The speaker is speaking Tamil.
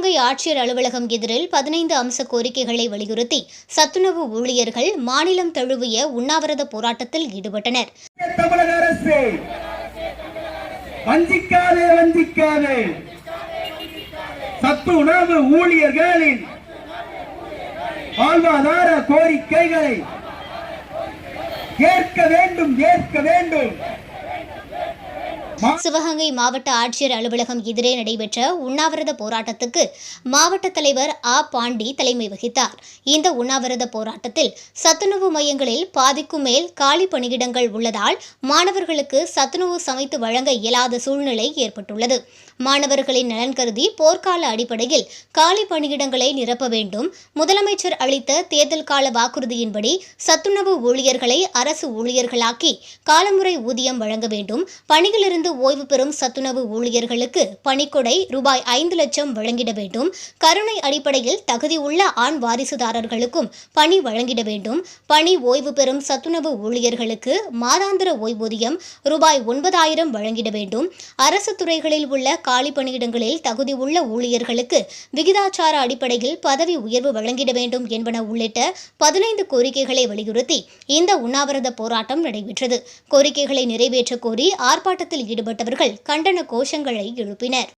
சிவகங்கை ஆட்சியர் அலுவலகம் எதிரில் 15 அம்ச கோரிக்கைகளை வலியுறுத்தி சத்துணவு ஊழியர்கள் மாநிலம் தழுவிய உண்ணாவிரத போராட்டத்தில் ஈடுபட்டனர். தமிழக அரசு வஞ்சிக்காதே வஞ்சிக்காதே, சத்துணவு ஊழியர்களின் வாழ்வாதார கோரிக்கைகளை ஏற்க வேண்டும் ஏற்க வேண்டும். சிவகங்கை மாவட்ட ஆட்சியர் அலுவலகம் எதிரே நடைபெற்ற உண்ணாவிரத போராட்டத்துக்கு மாவட்ட தலைவர் ஆ. பாண்டி தலைமை வகித்தார். இந்த உண்ணாவிரத போராட்டத்தில் சத்துணவு மையங்களில் பாதிக்கும் மேல் காலி பணியிடங்கள் உள்ளதால் மாணவர்களுக்கு சத்துணவு சமைத்து வழங்க இயலாத சூழ்நிலை ஏற்பட்டுள்ளது. மாணவர்களின் நலன் கருதி போர்க்கால அடிப்படையில் காலி பணியிடங்களை நிரப்ப வேண்டும். முதலமைச்சர் அளித்த தேர்தல் கால வாக்குறுதியின்படி சத்துணவு ஊழியர்களை அரசு ஊழியர்களாக்கி காலமுறை ஊதியம் வழங்க வேண்டும். பணியிலிருந்து ஓய்வு பெறும் சத்துணவு ஊழியர்களுக்கு பணிக்கொடை ரூபாய் 5 லட்சம் வழங்கிட வேண்டும். கருணை அடிப்படையில் தகுதியுள்ள ஆண் வாரிசுதாரர்களுக்கும் பணி வழங்கிட வேண்டும். பணி ஓய்வு பெறும் சத்துணவு ஊழியர்களுக்கு மாதாந்திர ஓய்வூதியம் ரூபாய் 9,000 வழங்கிட வேண்டும். அரசு துறைகளில் உள்ள காலி பணியிடங்களில் தகுதி உள்ள ஊழியர்களுக்கு விகிதாச்சார அடிப்படையில் பதவி உயர்வு வழங்கிட வேண்டும் என்பன உள்ளிட்ட 15 கோரிக்கைகளை வலியுறுத்தி இந்த உண்ணாவிரத போராட்டம் நடைபெற்றது. கோரிக்கைகளை நிறைவேற்ற கோரி ஆர்ப்பாட்டத்தில் ஈடுபட்டவர்கள் கண்டன கோஷங்களை எழுப்பினர்.